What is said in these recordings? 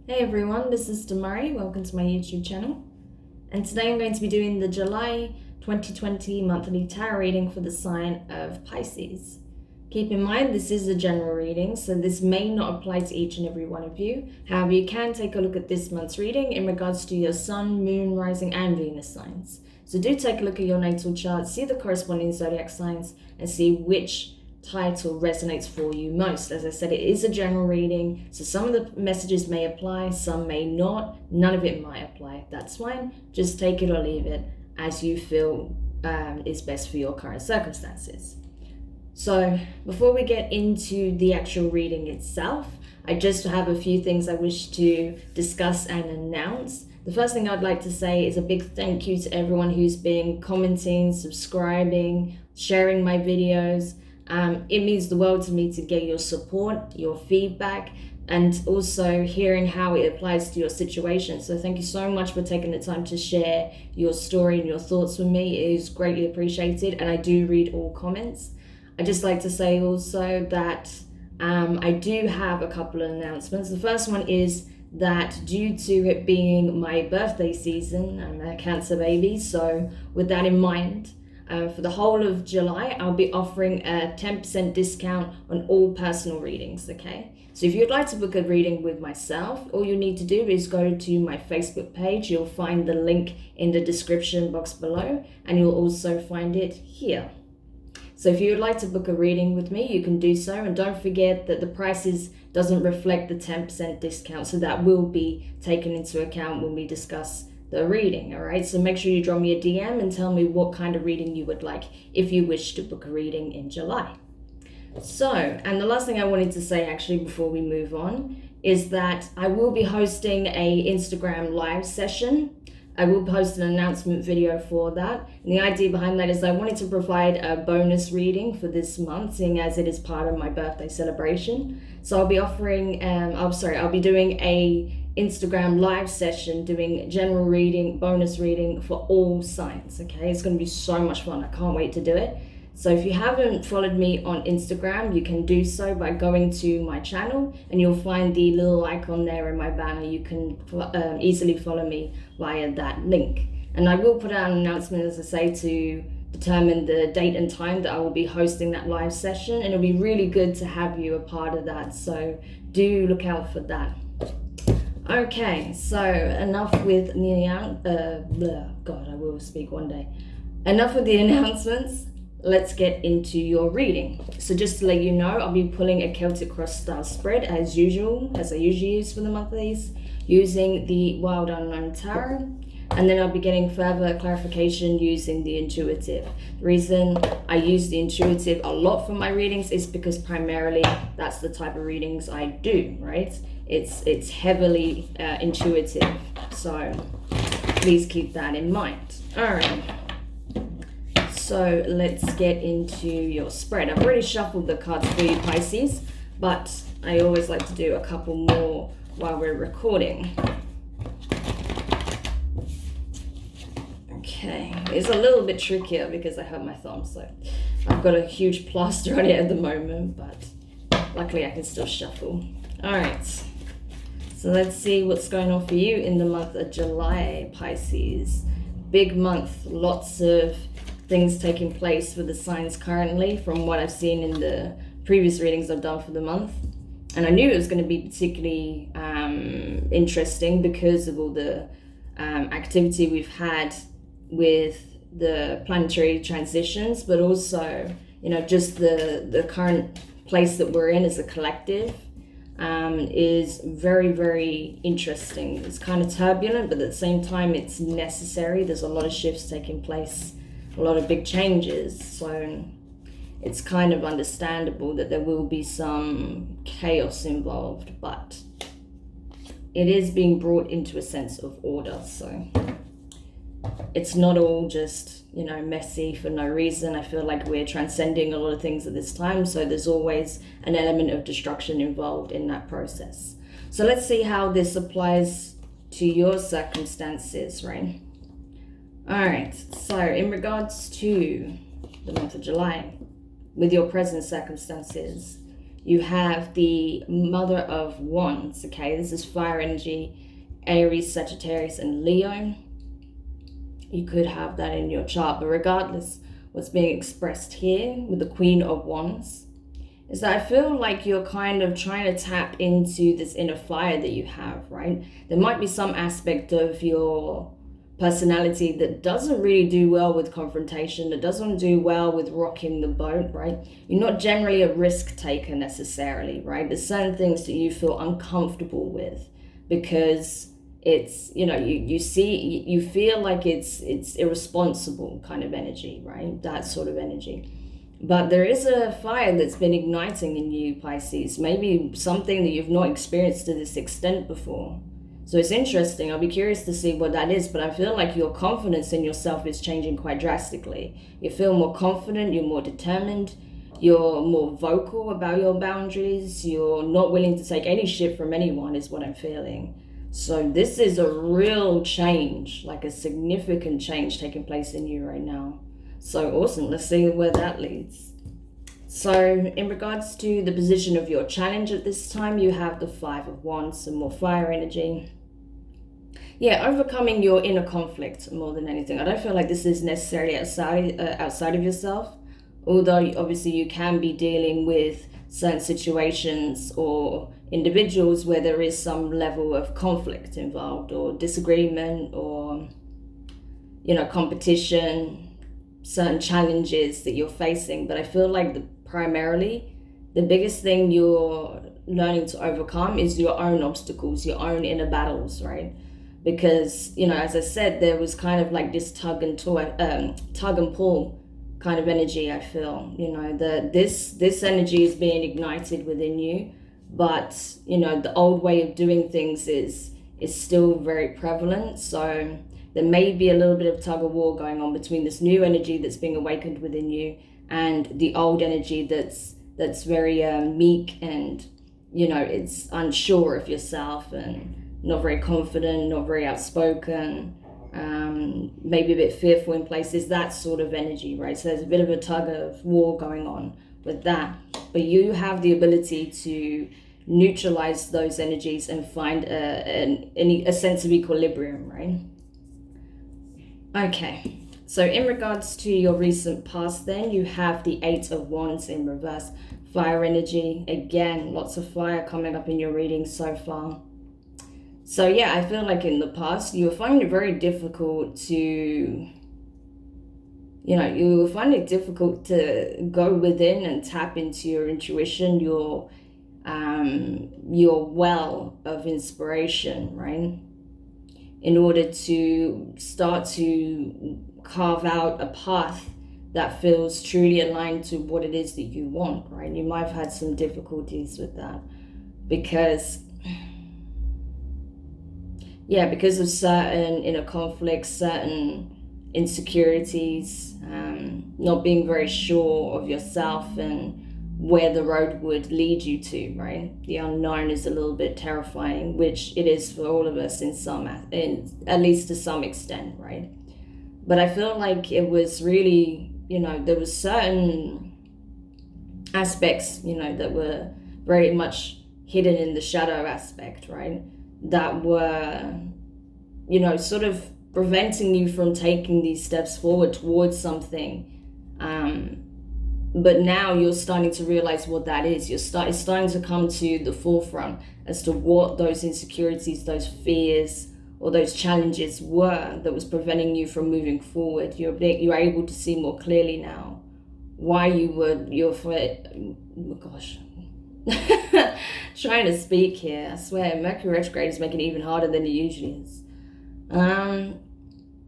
Hey everyone, this is Demari. Welcome to my YouTube channel. And today I'm going to be doing the July 2020 monthly tarot reading for the sign of Pisces. Keep in mind this is a general reading, so this may not apply to each and every one of you. However, you can take a look at this month's reading in regards to your Sun, Moon, Rising and Venus signs. So do take a look at your natal chart, see the corresponding zodiac signs and see which title resonates for you most. As I said, it is a general reading, so some of the messages may apply, some may not, none of it might apply. That's fine. Just take it or leave it as you feel is best for your current circumstances. So before we get into the actual reading itself, I just have a few things I wish to discuss and announce. The first thing I'd like to say is a big thank you to everyone who's been commenting, subscribing, sharing my videos. It means the world to me to get your support, your feedback, and also hearing how it applies to your situation. So thank you so much for taking the time to share your story and your thoughts with me. It is greatly appreciated, and I do read all comments. I'd just like to say also that I do have a couple of announcements. The first one is that due to it being my birthday season, I'm a Cancer baby, so with that in mind, for the whole of July, I'll be offering a 10% discount on all personal readings, okay? So if you'd like to book a reading with myself, all you need to do is go to my Facebook page. You'll find the link in the description box below, and you'll also find it here. So if you would like to book a reading with me, you can do so. And don't forget that the prices doesn't reflect the 10% discount, so that will be taken into account when we discuss the reading. All right, so make sure you drop me a DM and tell me what kind of reading you would like if you wish to book a reading in July. So, and the last thing I wanted to say actually before we move on is that I will be hosting a Instagram live session. I will post an announcement video for that. And the idea behind that is I wanted to provide a bonus reading for this month, seeing as it is part of my birthday celebration. So I'll be offering, I'll be doing a Instagram live session doing general reading, bonus reading for all signs, okay? It's going to be so much fun. I can't wait to do it. So if you haven't followed me on Instagram, you can do so by going to my channel and you'll find the little icon there in my banner. You can easily follow me via that link. And I will put out an announcement, as I say, to determine the date and time that I will be hosting that live session. And it'll be really good to have you a part of that. So do look out for that. Okay, so enough with the God, I will speak one day. Enough with the announcements. Let's get into your reading. So just to let you know, I'll be pulling a Celtic cross style spread as usual, as I usually use for the monthlies, using the Wild Unknown Tarot, and then I'll be getting further clarification using the intuitive. The reason I use the intuitive a lot for my readings is because primarily that's the type of readings I do, right? It's heavily intuitive, so please keep that in mind. All right. So let's get into your spread. I've already shuffled the cards for you, Pisces, but I always like to do a couple more while we're recording. Okay, it's a little bit trickier because I hurt my thumb, so I've got a huge plaster on it at the moment, but luckily I can still shuffle. All right, so let's see what's going on for you in the month of July, Pisces. Big month, lots of things taking place for the signs currently from what I've seen in the previous readings I've done for the month. And I knew it was going to be particularly interesting because of all the activity we've had with the planetary transitions, but also, you know, just the current place that we're in as a collective is very, very interesting. It's kind of turbulent, but at the same time it's necessary. There's a lot of shifts taking place, a lot of big changes, so it's kind of understandable that there will be some chaos involved, but it is being brought into a sense of order. So it's not all just, you know, messy for no reason. I feel like we're transcending a lot of things at this time, so there's always an element of destruction involved in that process. So let's see how this applies to your circumstances, right? All right, so in regards to the month of July, with your present circumstances, you have the Mother of Wands, okay? This is fire energy, Aries, Sagittarius, and Leo. You could have that in your chart, but regardless, what's being expressed here with the Queen of Wands is that I feel like you're kind of trying to tap into this inner fire that you have, right? There might be some aspect of your personality that doesn't really do well with confrontation, that doesn't do well with rocking the boat, right? You're not generally a risk taker necessarily, right? There's certain things that you feel uncomfortable with because it's, you know, you feel like it's irresponsible kind of energy, right? That sort of energy. But there is a fire that's been igniting in you, Pisces, maybe something that you've not experienced to this extent before. So it's interesting. I'll be curious to see what that is, but I feel like your confidence in yourself is changing quite drastically. You feel more confident, you're more determined, you're more vocal about your boundaries, you're not willing to take any shit from anyone is what I'm feeling. So this is a real change, like a significant change taking place in you right now. So awesome, let's see where that leads. So in regards to the position of your challenge at this time, you have the Five of Wands, some more fire energy. Yeah, overcoming your inner conflict more than anything. I don't feel like this is necessarily outside of yourself, although obviously you can be dealing with certain situations or individuals where there is some level of conflict involved or disagreement or, you know, competition, certain challenges that you're facing. But I feel like primarily the biggest thing you're learning to overcome is your own obstacles, your own inner battles, right? Because, you know, as I said, there was kind of like this tug and pull kind of energy. I feel, you know, that this energy is being ignited within you, but, you know, the old way of doing things is still very prevalent. So there may be a little bit of tug of war going on between this new energy that's being awakened within you and the old energy that's very meek and, you know, it's unsure of yourself and not very confident, not very outspoken, maybe a bit fearful in places, that sort of energy, right? So there's a bit of a tug of war going on with that. But you have the ability to neutralize those energies and find a sense of equilibrium, right? Okay, so in regards to your recent past then, you have the Eight of Wands in reverse, fire energy. Again, lots of fire coming up in your reading so far. So yeah, I feel like in the past, you were finding it very difficult to, you were finding it difficult to go within and tap into your intuition, your well of inspiration, right? In order to start to carve out a path that feels truly aligned to what it is that you want, right? You might have had some difficulties with that because of certain inner conflicts, certain insecurities, not being very sure of yourself and where the road would lead you to, right? The unknown is a little bit terrifying, which it is for all of us at least to some extent, right? But I feel like it was really, there was certain aspects, that were very much hidden in the shadow aspect, right? That were, sort of preventing you from taking these steps forward towards something. But now you're starting to realize what that is. It's starting to come to the forefront as to what those insecurities, those fears, or those challenges were that was preventing you from moving forward. You're able to see more clearly now why you're trying to speak here. I swear, Mercury retrograde is making it even harder than it usually is.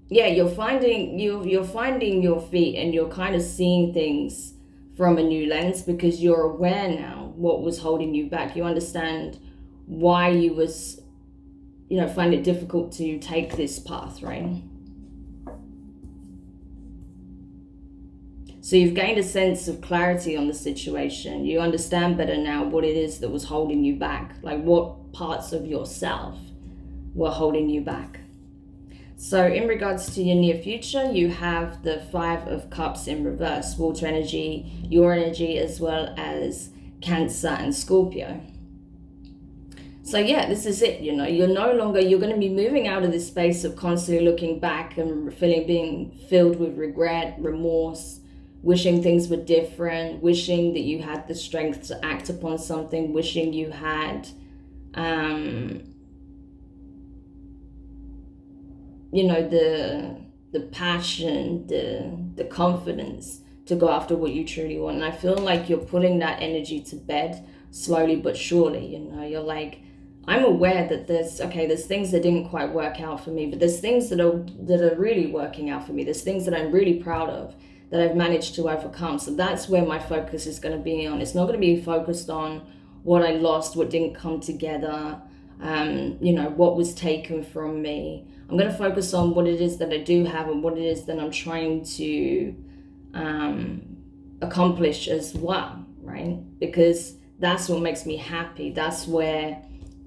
You're finding your feet and you're kind of seeing things from a new lens because you're aware now what was holding you back. You understand why you was, find it difficult to take this path, right? So you've gained a sense of clarity on the situation. You understand better now what it is that was holding you back, like what parts of yourself were holding you back. So in regards to your near future, you have the Five of Cups in reverse, water energy, your energy, as well as Cancer and Scorpio. So yeah, this is it. You're going to be moving out of this space of constantly looking back and being filled with regret, remorse, wishing things were different, wishing that you had the strength to act upon something, wishing you had the passion, the confidence to go after what you truly want. And I feel like you're putting that energy to bed slowly but surely. You're like, I'm aware that there's things that didn't quite work out for me, but there's things that are really working out for me. There's things that I'm really proud of that I've managed to overcome. So that's where my focus is going to be on. It's not going to be focused on what I lost, what didn't come together, what was taken from me. I'm going to focus on what it is that I do have and what it is that I'm trying to accomplish as well, right? Because that's what makes me happy. That's where,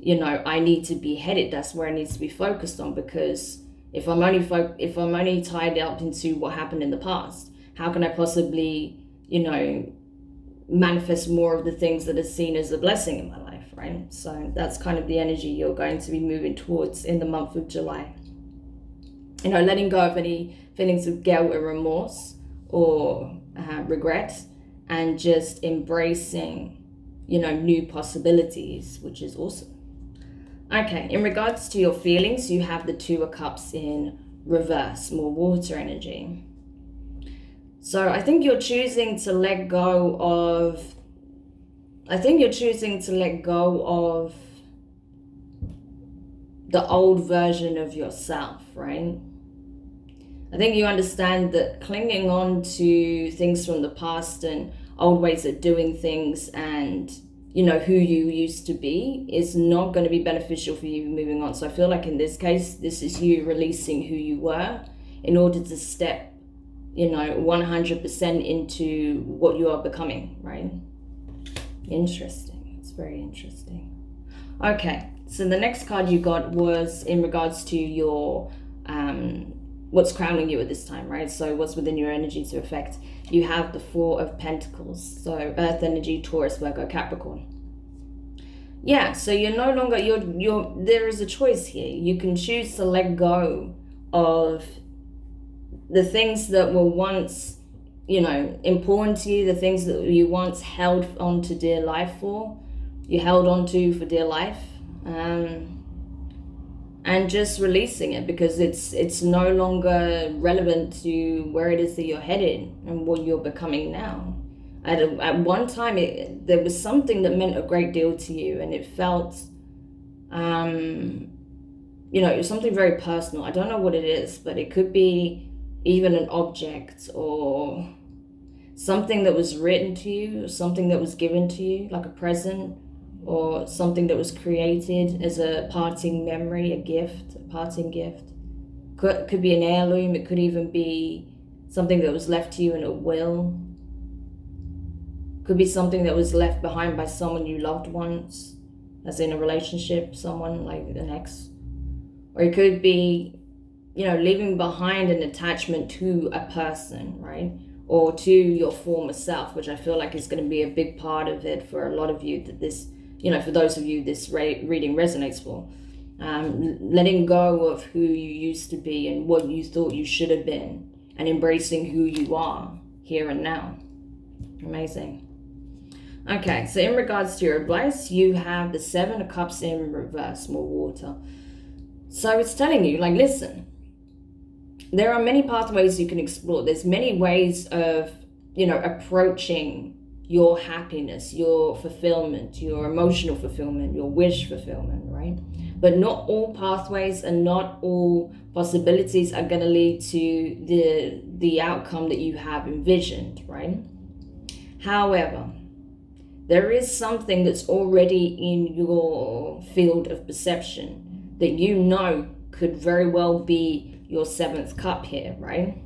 I need to be headed. That's where I need to be focused on, because if I'm only tied up into what happened in the past, how can I possibly, manifest more of the things that are seen as a blessing in my life, right? So that's kind of the energy you're going to be moving towards in the month of July. Letting go of any feelings of guilt or remorse or regret, and just embracing, new possibilities, which is awesome. Okay, in regards to your feelings, you have the Two of Cups in reverse, more water energy. So I think you're choosing to let go of the old version of yourself, right? I think you understand that clinging on to things from the past and old ways of doing things and, who you used to be is not going to be beneficial for you moving on. So I feel like in this case, this is you releasing who you were in order to step 100% into what you are becoming, right? Interesting. It's very interesting. Okay, so the next card you got was in regards to your what's crowning you at this time, right? So what's within your energy to affect. You have the Four of Pentacles, so Earth energy, Taurus, Virgo, Capricorn. Yeah, so you're no longer, there is a choice here. You can choose to let go of the things that were once, important to you, the things that you once held on to dear life for, you held on to for dear life, and just releasing it because it's no longer relevant to where it is that you're headed and what you're becoming now. At one time, there was something that meant a great deal to you, and it felt, it was something very personal. I don't know what it is, but it could be even an object or something that was written to you, or something that was given to you, like a present, or something that was created as a parting memory, a parting gift. Could be an heirloom. It could even be something that was left to you in a will. Could be something that was left behind by someone you loved once, as in a relationship, someone like an ex. Or it could be, leaving behind an attachment to a person, right? Or to your former self, which I feel like is going to be a big part of it for a lot of you, that this, for those of you this reading resonates for. Letting go of who you used to be and what you thought you should have been, and embracing who you are here and now. Amazing. Okay, so in regards to your advice, you have the Seven of Cups in reverse, more water. So it's telling you, listen, there are many pathways you can explore. There's many ways of, approaching your happiness, your fulfillment, your emotional fulfillment, your wish fulfillment, right? But not all pathways and not all possibilities are going to lead to the outcome that you have envisioned, right? However, there is something that's already in your field of perception that could very well be your seventh cup here, right?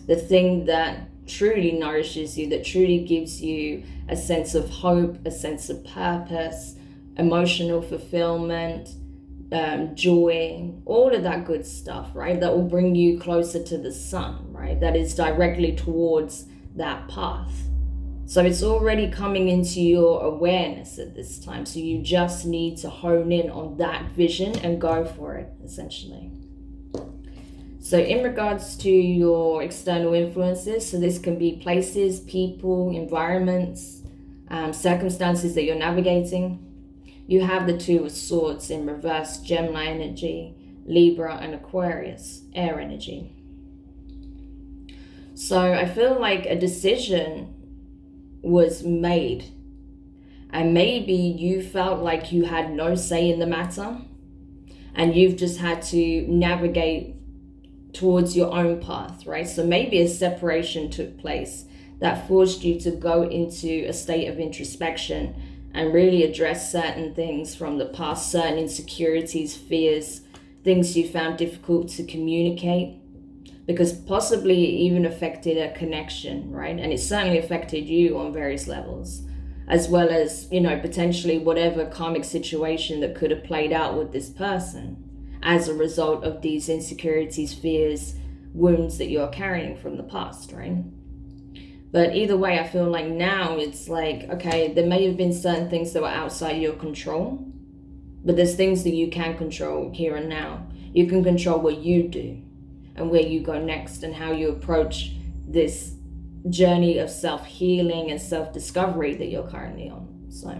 The thing that truly nourishes you, that truly gives you a sense of hope, a sense of purpose, emotional fulfillment, joy, all of that good stuff, right? That will bring you closer to the sun, right? That is directly towards that path. So it's already coming into your awareness at this time. So you just need to hone in on that vision and go for it, essentially. So in regards to your external influences, so this can be places, people, environments, circumstances that you're navigating. You have the Two of Swords in reverse, Gemini energy, Libra and Aquarius, air energy. So I feel like a decision was made, and maybe you felt like you had no say in the matter, and you've just had to navigate towards your own path, right? So maybe a separation took place that forced you to go into a state of introspection and really address certain things from the past, certain insecurities, fears, things you found difficult to communicate, because possibly it even affected a connection, right? And it certainly affected you on various levels, as well as, you know, potentially whatever karmic situation that could have played out with this person as a result of these insecurities, fears, wounds that you're carrying from the past, right? But either way, I feel like now it's like, okay, there may have been certain things that were outside your control, but there's things that you can control here and now. You can control what you do and where you go next and how you approach this journey of self-healing and self-discovery that you're currently on. So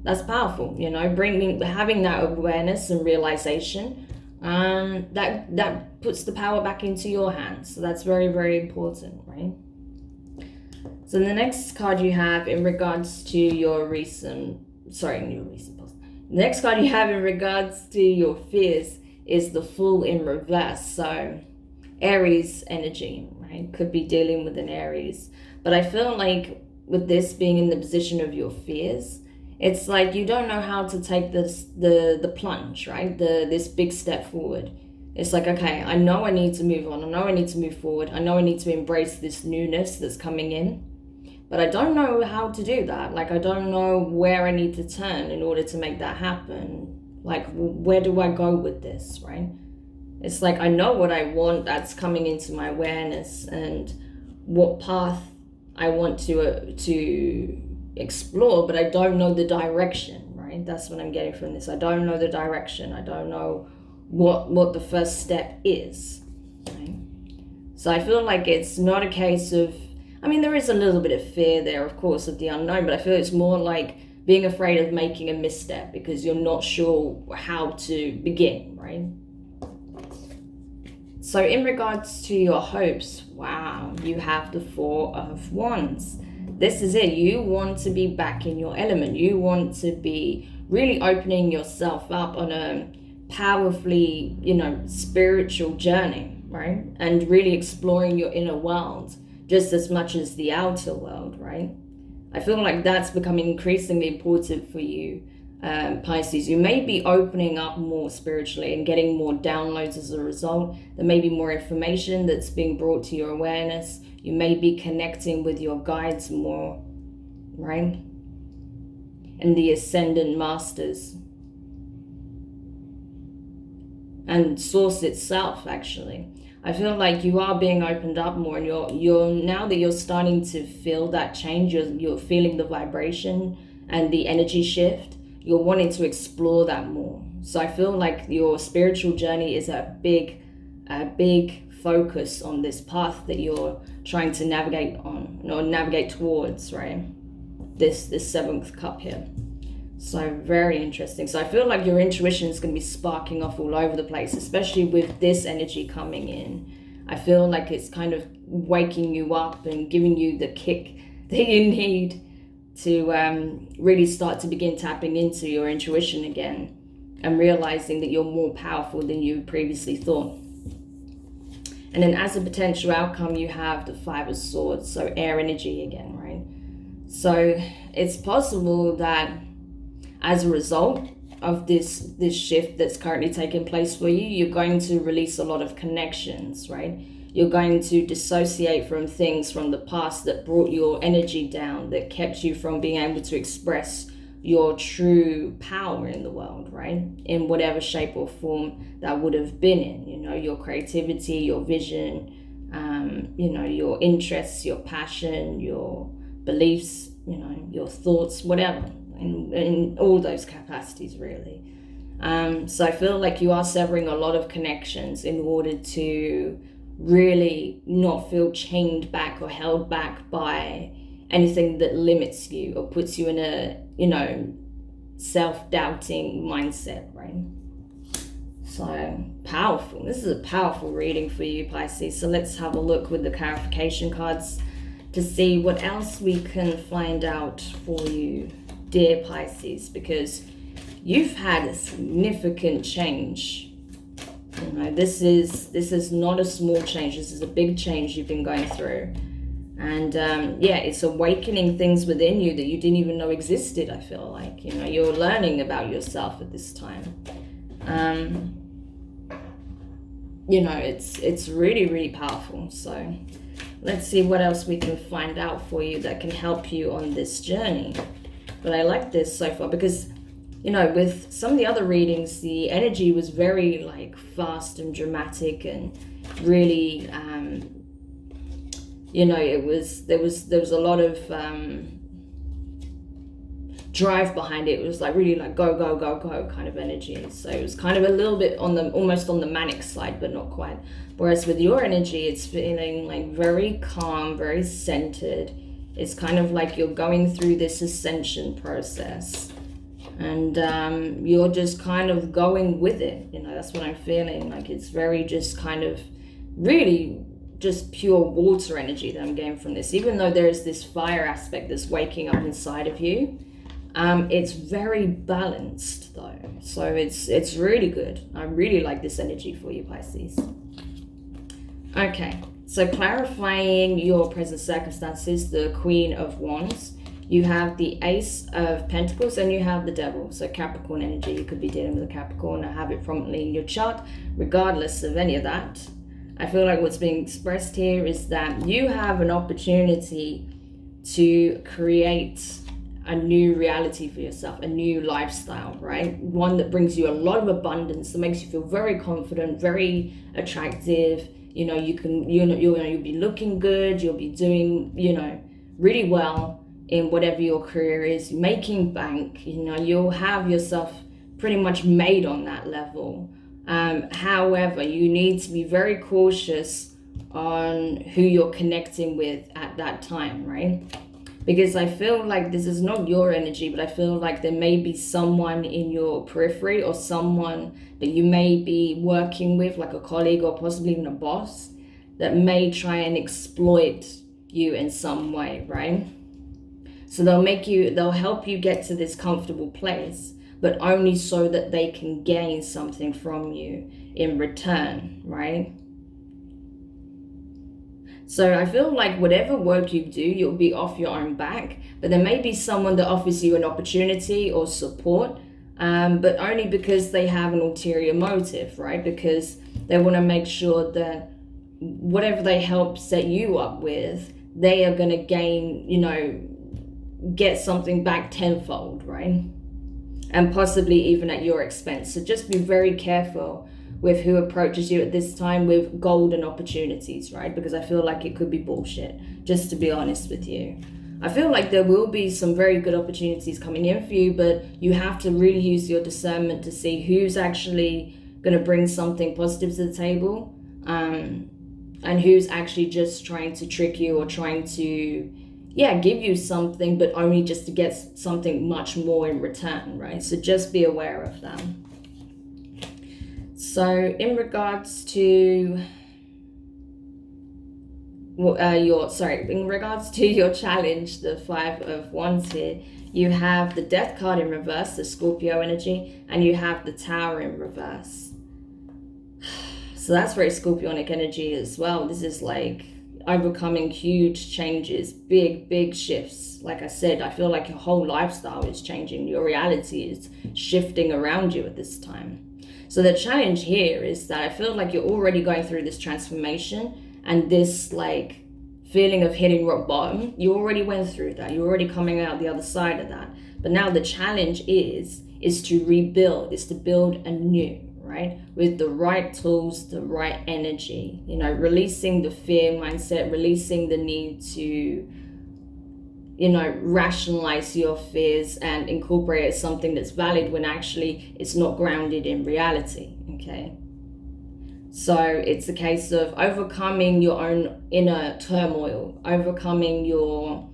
that's powerful, you know, having that awareness and realization, that puts the power back into your hands. So that's very, very important, right? So the next card you have in regards to your the next card you have in regards to your fears is the Fool in reverse. So Aries energy, right? Could be dealing with an Aries. But I feel like with this being in the position of your fears, it's like you don't know how to take the plunge, right? This big step forward. It's like, okay, I know I need to move on. I know I need to move forward. I know I need to embrace this newness that's coming in. But I don't know how to do that. Like, I don't know where I need to turn in order to make that happen. Like, where do I go with this, right? It's like, I know what I want that's coming into my awareness and what path I want to explore, but I don't know the direction, right? That's what I'm getting from this. I don't know the direction. I don't know what the first step is, right? So I feel like it's not a case of, I mean, there is a little bit of fear there, of course, of the unknown, but I feel it's more like being afraid of making a misstep because you're not sure how to begin, right? So in regards to your hopes, wow, you have the Four of Wands. This is it. You want to be back in your element. You want to be really opening yourself up on a powerfully, you know, spiritual journey, right? And really exploring your inner world just as much as the outer world, right? I feel like that's becoming increasingly important for you, Pisces. You may be opening up more spiritually and getting more downloads as a result. There may be more information that's being brought to your awareness. You may be connecting with your guides more, right? And the ascendant masters. And source itself, actually. I feel like you are being opened up more, and you're now that you're starting to feel that change, you're feeling the vibration and the energy shift, you're wanting to explore that more. So I feel like your spiritual journey is a big focus on this path that you're trying to navigate on, or navigate towards, right? This seventh cup here. So very interesting. So I feel like your intuition is going to be sparking off all over the place, especially with this energy coming in. I feel like it's kind of waking you up and giving you the kick that you need to really start to begin tapping into your intuition again and realizing that you're more powerful than you previously thought. And then as a potential outcome, you have the Five of Swords, so air energy again, right? So it's possible that as a result of this shift that's currently taking place for you, you're going to release a lot of connections, right? You're going to dissociate from things from the past that brought your energy down, that kept you from being able to express your true power in the world, right? In whatever shape or form that would have been in, you know, your creativity, your vision, you know, your interests, your passion, your beliefs, you know, your thoughts, whatever, in all those capacities, really. So I feel like you are severing a lot of connections in order to really not feel chained back or held back by anything that limits you or puts you in a, you know, self-doubting mindset, right? So powerful. This is a powerful reading for you, Pisces. So let's have a look with the clarification cards to see what else we can find out for you, dear Pisces, because you've had a significant change. You know, this is not a small change. This is a big change you've been going through. And yeah, it's awakening things within you that you didn't even know existed, I feel like. You know, you're learning about yourself at this time. You know, it's really, really powerful. So let's see what else we can find out for you that can help you on this journey. But I like this so far because, you know, with some of the other readings, the energy was very like fast and dramatic and really, you know, there was a lot of drive behind it. It was like really like go, go, go, go kind of energy. So it was kind of a little bit on the, almost on the manic side, but not quite. Whereas with your energy, it's feeling like very calm, very centered. It's kind of like you're going through this ascension process. And you're just kind of going with it. You know, that's what I'm feeling. Like it's very just kind of really just pure water energy that I'm getting from this. Even though there is this fire aspect that's waking up inside of you, it's very balanced though. So it's really good. I really like this energy for you, Pisces. Okay, so clarifying your present circumstances, the Queen of Wands. You have the Ace of Pentacles and you have the Devil. So Capricorn energy, you could be dealing with a Capricorn. I have it prominently in your chart. Regardless of any of that, I feel like what's being expressed here is that you have an opportunity to create a new reality for yourself, a new lifestyle, right? One that brings you a lot of abundance, that makes you feel very confident, very attractive. You know, you'll be looking good, you'll be doing, you know, really well in whatever your career is, making bank. You know, you'll have yourself pretty much made on that level. However, you need to be very cautious on who you're connecting with at that time, right? Because I feel like this is not your energy, but I feel like there may be someone in your periphery or someone that you may be working with, like a colleague or possibly even a boss, that may try and exploit you in some way, right? So they'll help you get to this comfortable place, but only so that they can gain something from you in return, right? So I feel like whatever work you do, you'll be off your own back, but there may be someone that offers you an opportunity or support, but only because they have an ulterior motive, right? Because they want to make sure that whatever they help set you up with, they are going to gain, you know, get something back tenfold, right? And possibly even at your expense. So just be very careful with who approaches you at this time with golden opportunities, right? Because I feel like it could be bullshit, just to be honest with you. I feel like there will be some very good opportunities coming in for you, but you have to really use your discernment to see who's actually going to bring something positive to the table, and who's actually just trying to trick you or trying to, yeah, give you something, but only just to get something much more in return, right? So just be aware of that. So in regards to your challenge, the Five of Wands here, you have the Death card in reverse, the Scorpio energy, and you have the Tower in reverse. So that's very Scorpionic energy as well. This is like overcoming huge changes, big shifts. Like I said, I feel like your whole lifestyle is changing. Your reality is shifting around you at this time. So the challenge here is that I feel like you're already going through this transformation and this like feeling of hitting rock bottom. You already went through that. You're already coming out the other side of that. But now the challenge is to rebuild, is to build anew, right? With the right tools, the right energy, you know, releasing the fear mindset, releasing the need to, rationalize your fears and incorporate it as something that's valid when actually it's not grounded in reality. Okay. So it's a case of overcoming your own inner turmoil, overcoming your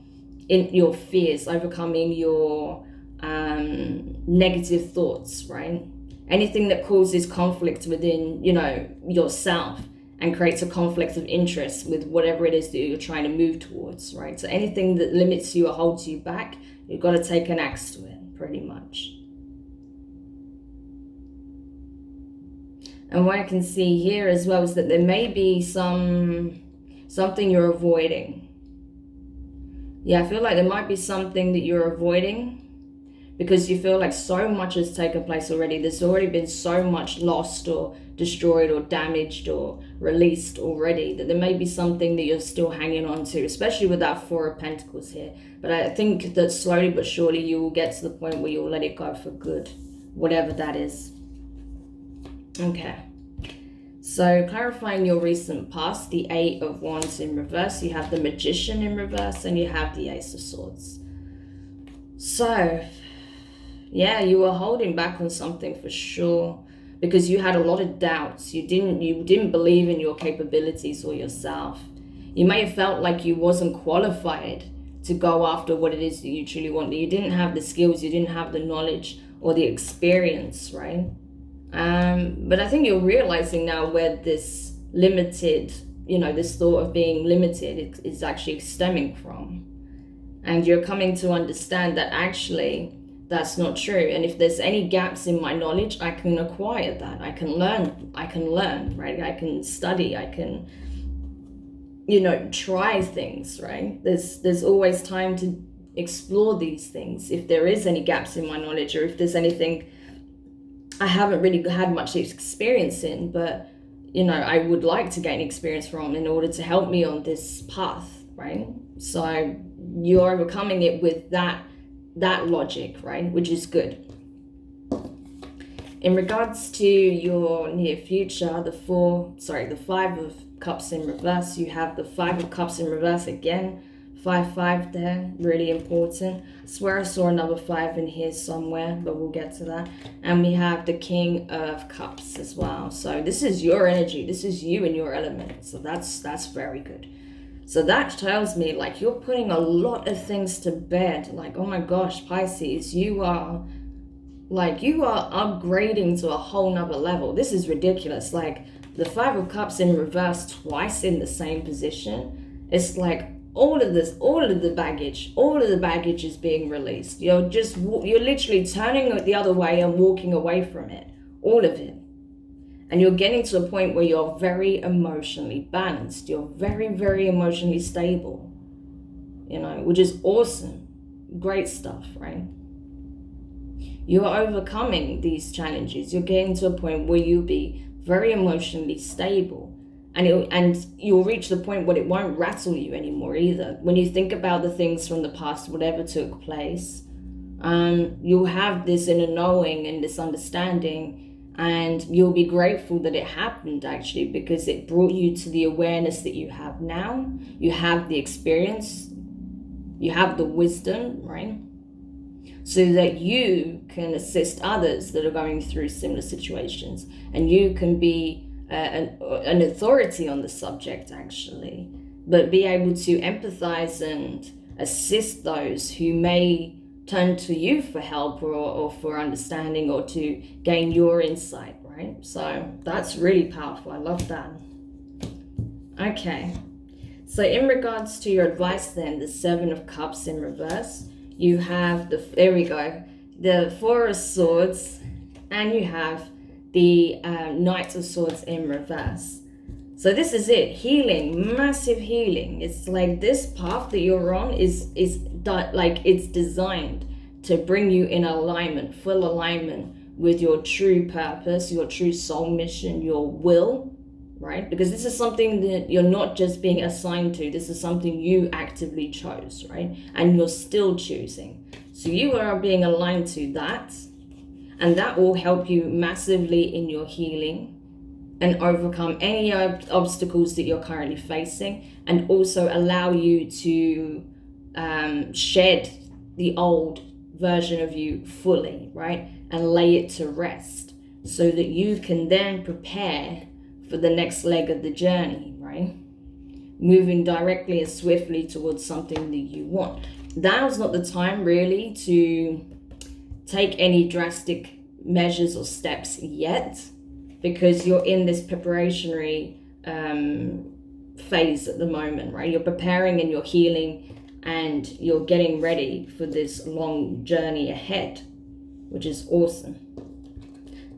fears, overcoming your negative thoughts, right? Anything that causes conflict within, yourself, and creates a conflict of interest with whatever it is that you're trying to move towards, right? So anything that limits you or holds you back, you've got to take an axe to it, pretty much. And what I can see here as well is that there may be something you're avoiding. Yeah, I feel like there might be something that you're avoiding because you feel like so much has taken place already. There's already been so much lost or destroyed or damaged or released already that there may be something that you're still hanging on to, especially with that Four of Pentacles here. But I think that slowly but surely you will get to the point where you'll let it go for good, whatever that is. Okay. So clarifying your recent past, the Eight of Wands in reverse, you have the Magician in reverse, and you have the Ace of Swords. So yeah, you were holding back on something for sure because you had a lot of doubts. You didn't believe in your capabilities or yourself. You may have felt like you wasn't qualified to go after what it is that you truly want. You didn't have the skills, you didn't have the knowledge or the experience, right? But I think you're realizing now where this limited, this thought of being limited is actually stemming from. And you're coming to understand that actually that's not true. And if there's any gaps in my knowledge, I can acquire that. I can learn, right? I can study, I can, try things, right? There's always time to explore these things. If there is any gaps in my knowledge, or if there's anything I haven't really had much experience in, but I would like to gain experience from in order to help me on this path, right? So you're overcoming it with that logic, right? Which is good. In regards to your near future, the Five of Cups in reverse, you have the Five of Cups in reverse again. 5-5 there, really important. I swear I saw another 5 in here somewhere, but we'll get to that. And we have the King of Cups as well. So this is your energy. This is you and your element. So that's very good. So that tells me like you're putting a lot of things to bed. Like, oh my gosh, Pisces, you are upgrading to a whole nother level. This is ridiculous. Like the Five of Cups in reverse twice in the same position. It's like all of the baggage is being released. You're literally turning the other way and walking away from it, all of it. And you're getting to a point where you're very emotionally balanced. You're very, very emotionally stable, which is awesome. Great stuff, right? You're overcoming these challenges. You're getting to a point where you'll be very emotionally stable. And you'll reach the point where it won't rattle you anymore either. When you think about the things from the past, whatever took place, you'll have this inner knowing and this understanding, and you'll be grateful that it happened actually, because it brought you to the awareness that you have now. You have the experience, you have the wisdom, right? So that you can assist others that are going through similar situations, and you can be an authority on the subject actually, but be able to empathize and assist those who may turn to you for help or for understanding or to gain your insight, right? So that's really powerful. I love that. Okay, so in regards to your advice then, the Seven of Cups in reverse, you have the Four of Swords, and you have the Knight of Swords in reverse. So this is it, healing, massive healing. It's like this path that you're on is it's designed to bring you in alignment, full alignment with your true purpose, your true soul mission, your will, right? Because this is something that you're not just being assigned to. This is something you actively chose, right? And you're still choosing. So you are being aligned to that. And that will help you massively in your healing and overcome any obstacles that you're currently facing, and also allow you to shed the old version of you fully, right? And lay it to rest so that you can then prepare for the next leg of the journey, right? Moving directly and swiftly towards something that you want. Now's not the time really to take any drastic measures or steps yet, because you're in this preparationary phase at the moment, right? You're preparing and you're healing and you're getting ready for this long journey ahead, which is awesome.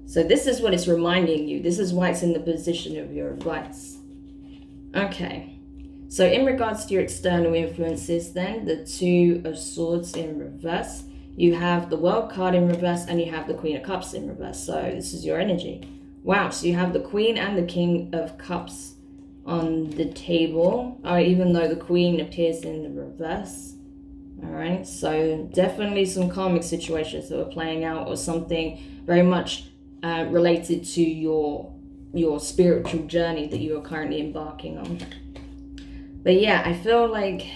So this is what it's reminding you. This is why it's in the position of your advice. Okay. So in regards to your external influences then, the Two of Swords in reverse, you have the World card in reverse and you have the Queen of Cups in reverse. So this is your energy. Wow, so you have the Queen and the King of Cups on the table, even though the Queen appears in the reverse. All right, so definitely some karmic situations that are playing out, or something very much related to your spiritual journey that you are currently embarking on. But yeah, I feel like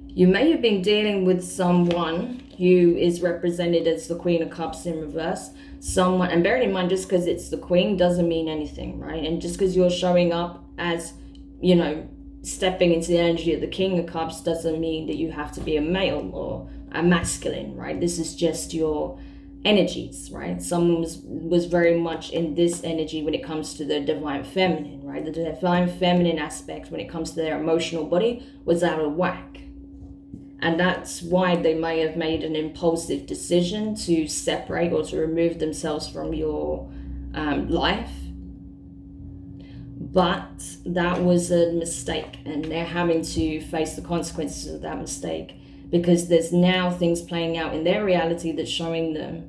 you may have been dealing with someone who is represented as the Queen of Cups in reverse. Someone, and bearing in mind, just because it's the Queen doesn't mean anything, right? And just because you're showing up as, you know, stepping into the energy of the King of Cups doesn't mean that you have to be a male or a masculine, right? This is just your energies, right? Someone was very much in this energy when it comes to the divine feminine, right? The divine feminine aspect when it comes to their emotional body was out of whack. And that's why they may have made an impulsive decision to separate or to remove themselves from your life. But that was a mistake, and they're having to face the consequences of that mistake, because there's now things playing out in their reality that's showing them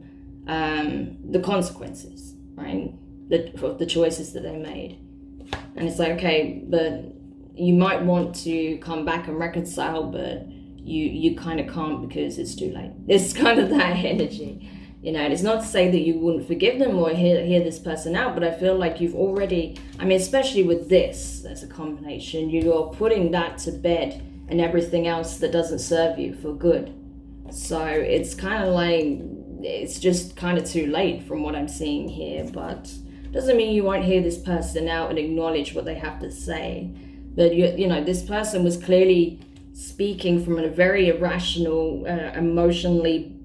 the consequences, right? The choices that they made. And it's like, okay, but you might want to come back and reconcile, but you kind of can't because it's too late. It's kind of that energy, you know. And it's not to say that you wouldn't forgive them or hear this person out, but I feel like you've already, I mean, especially with this as a combination, you're putting that to bed and everything else that doesn't serve you for good. So it's kind of like, it's just kind of too late from what I'm seeing here, but doesn't mean you won't hear this person out and acknowledge what they have to say. But you know, this person was clearly speaking from a very irrational, emotionally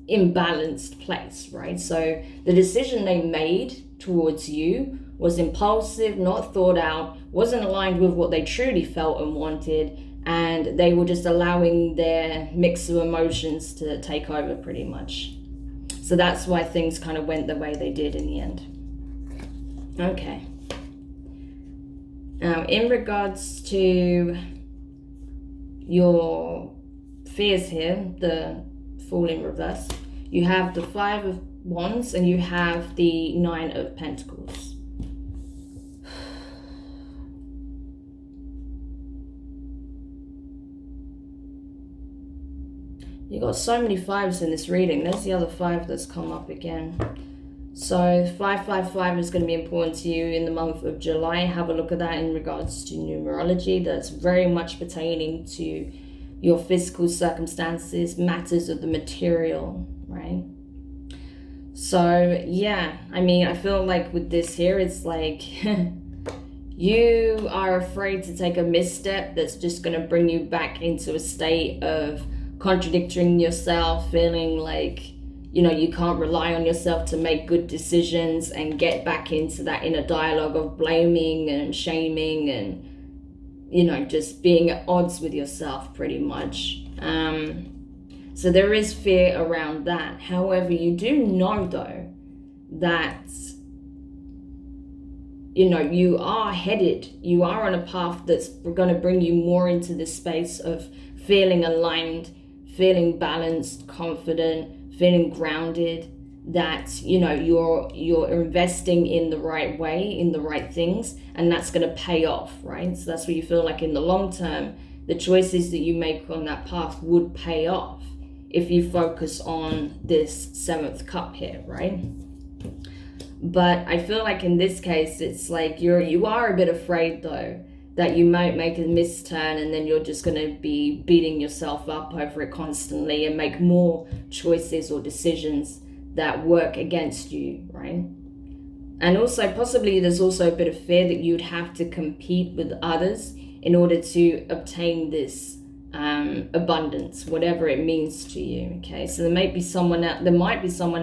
imbalanced place, right? So the decision they made towards you was impulsive, not thought out, wasn't aligned with what they truly felt and wanted, and they were just allowing their mix of emotions to take over pretty much. So that's why things kind of went the way they did in the end. Okay. Now, in regards to your fears here, the Fool in reverse, you have the Five of Wands and you have the Nine of Pentacles. You got so many fives in this reading. There's the other five that's come up again. So 555 is going to be important to you in the month of July. Have a look at that in regards to numerology. That's very much pertaining to your physical circumstances, matters of the material, right? So yeah, I mean, I feel like with this here, it's like you are afraid to take a misstep that's just going to bring you back into a state of contradicting yourself, feeling like, you know, you can't rely on yourself to make good decisions, and get back into that inner dialogue of blaming and shaming and, you know, just being at odds with yourself pretty much. So there is fear around that. However, you do know though that, you know, you are on a path that's going to bring you more into this space of feeling aligned, feeling balanced, confident, feeling grounded, that, you know, you're investing in the right way, in the right things, and that's going to pay off, right? So that's what you feel like in the long term, the choices that you make on that path would pay off if you focus on this Seventh Cup here, right? But I feel like in this case, it's like you are a bit afraid though that you might make a misturn and then you're just going to be beating yourself up over it constantly and make more choices or decisions that work against you, right? And also possibly there's also a bit of fear that you'd have to compete with others in order to obtain this abundance, whatever it means to you. Okay, so there might be someone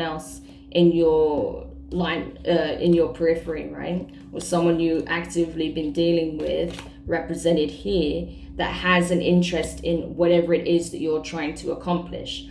else in your line, in your periphery, right? Or someone you actively been dealing with, represented here, that has an interest in whatever it is that you're trying to accomplish.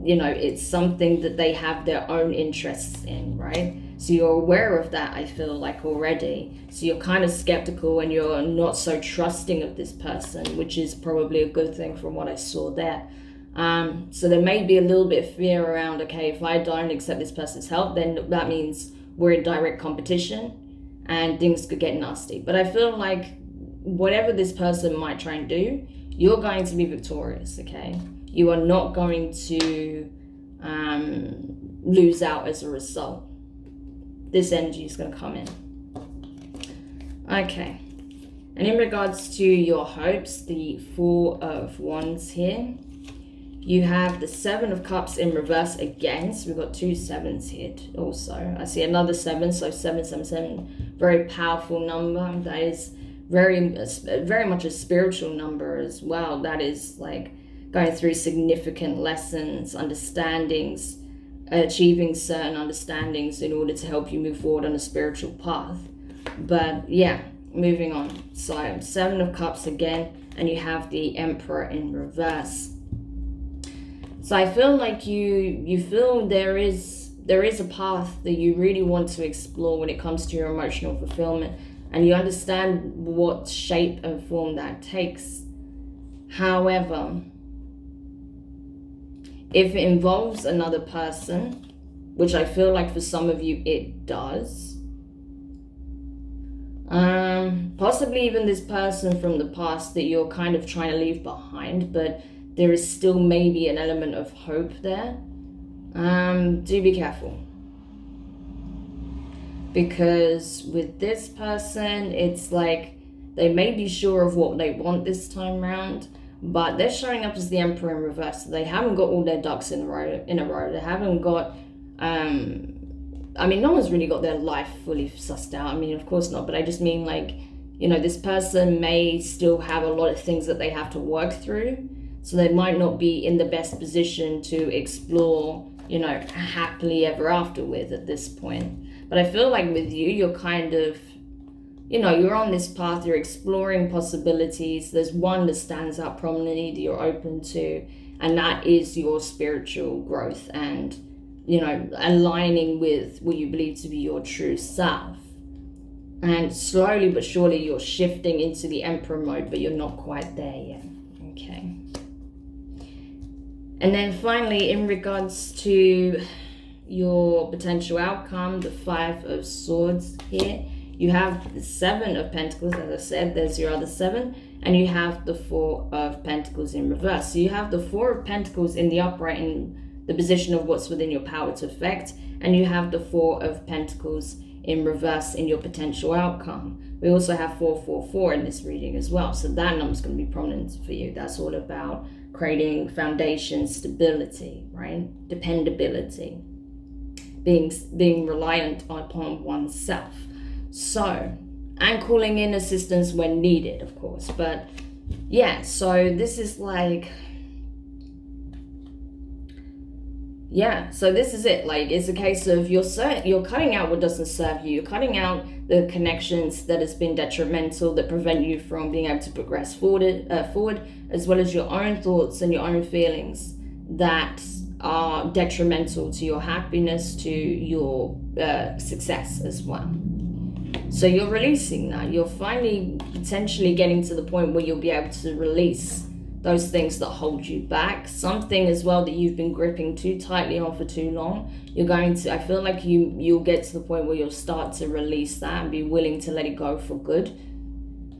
You know, it's something that they have their own interests in, right? So you're aware of that, I feel like, already. So you're kind of skeptical and you're not so trusting of this person, which is probably a good thing from what I saw there. So there may be a little bit of fear around, okay, if I don't accept this person's help, then that means we're in direct competition and things could get nasty. But I feel like whatever this person might try and do, you're going to be victorious, okay? You are not going to lose out as a result. This energy is going to come in. Okay. And in regards to your hopes, the Four of Wands here, you have the Seven of Cups in reverse again. So we've got two sevens here also. I see another seven, so 777. Very powerful number. That is very much a spiritual number as well. That is like going through significant lessons, understandings, achieving certain understandings in order to help you move forward on a spiritual path. But yeah, moving on. So Seven of Cups again, and you have the Emperor in reverse. So I feel like you feel there is a path that you really want to explore when it comes to your emotional fulfillment, and you understand what shape and form that takes. However, if it involves another person, which I feel like for some of you it does, possibly even this person from the past that you're kind of trying to leave behind, but there is still maybe an element of hope there, do be careful. Because with this person, it's like they may be sure of what they want this time around, but they're showing up as the Emperor in reverse. So they haven't got all their ducks in a row. They haven't got, I mean, no one's really got their life fully sussed out. I mean, of course not, but I just mean like, you know, this person may still have a lot of things that they have to work through. So they might not be in the best position to explore, you know, happily ever after with at this point. But I feel like with you, you're kind of, you know, you're on this path, you're exploring possibilities. There's one that stands out prominently that you're open to, and that is your spiritual growth and, you know, aligning with what you believe to be your true self. And slowly but surely you're shifting into the Emperor mode, but you're not quite there yet. Okay. And then finally, in regards to your potential outcome, the Five of Swords here, you have the Seven of Pentacles, as I said, there's your other seven, and you have the Four of Pentacles in reverse. So you have the Four of Pentacles in the upright in the position of what's within your power to affect, and you have the Four of Pentacles in reverse in your potential outcome. We also have 444 in this reading as well, so that number's going to be prominent for you. That's all about creating foundation, stability, right? Dependability, being reliant upon oneself. So, and calling in assistance when needed, of course. But yeah, so this is like, yeah, so this is it. Like, it's a case of you're cutting out what doesn't serve you. You're cutting out the connections that has been detrimental, that prevent you from being able to progress forward, as well as your own thoughts and your own feelings that are detrimental to your happiness, to your success as well. So you're releasing that. You're finally potentially getting to the point where you'll be able to release those things that hold you back. Something as well that you've been gripping too tightly on for too long. You're going to, I feel like you'll get to the point where you'll start to release that and be willing to let it go for good.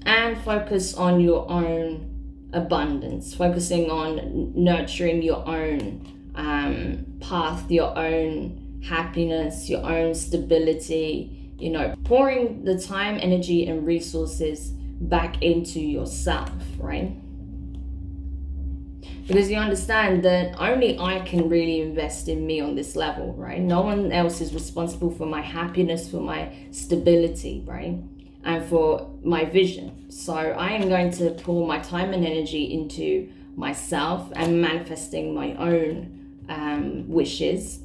And focus on your own abundance. Focusing on nurturing your own path, your own happiness, your own stability. You know, pouring the time, energy, and resources back into yourself, right? Because you understand that only I can really invest in me on this level, right? No one else is responsible for my happiness, for my stability, right? And for my vision. So I am going to pour my time and energy into myself and manifesting my own wishes.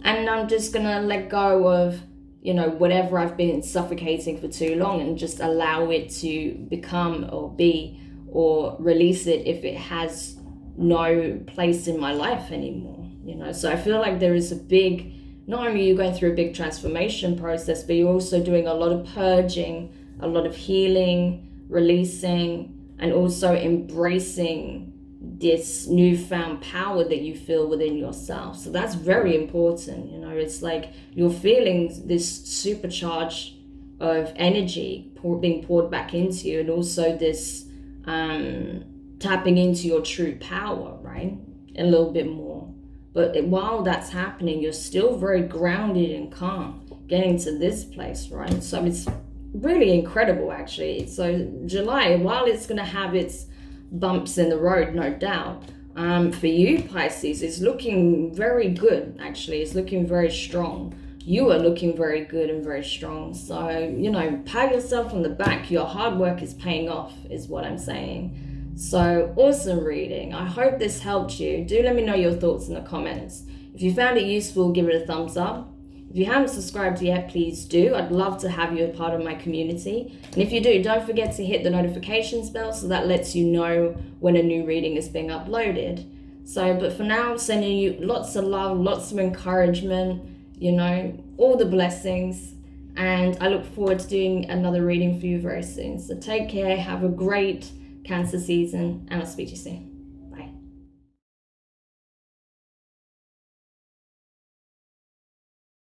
And I'm just gonna let go of, whatever I've been suffocating for too long, and just allow it to become or be, or release it if it has no place in my life anymore. So I feel like there is not only are you going through a big transformation process, but you're also doing a lot of purging, a lot of healing, releasing, and also embracing this newfound power that you feel within yourself. So that's very important. It's like you're feeling this supercharge of energy being poured back into you, and also this tapping into your true power, right? A little bit more. But while that's happening, you're still very grounded and calm, getting to this place, right? So it's really incredible, actually. So July, while it's going to have its bumps in the road, no doubt, for you, Pisces, is looking very good, actually. It's looking very strong. You are looking very good and very strong. So, pat yourself on the back. Your hard work is paying off, is what I'm saying. So, awesome reading. I hope this helped you. Do let me know your thoughts in the comments. If you found it useful, give it a thumbs up. If you haven't subscribed yet, please do. I'd love to have you a part of my community. And if you do, don't forget to hit the notifications bell so that lets you know when a new reading is being uploaded. But for now, I'm sending you lots of love, lots of encouragement, all the blessings. And I look forward to doing another reading for you very soon. So take care, have a great Cancer season, and I'll speak to you soon.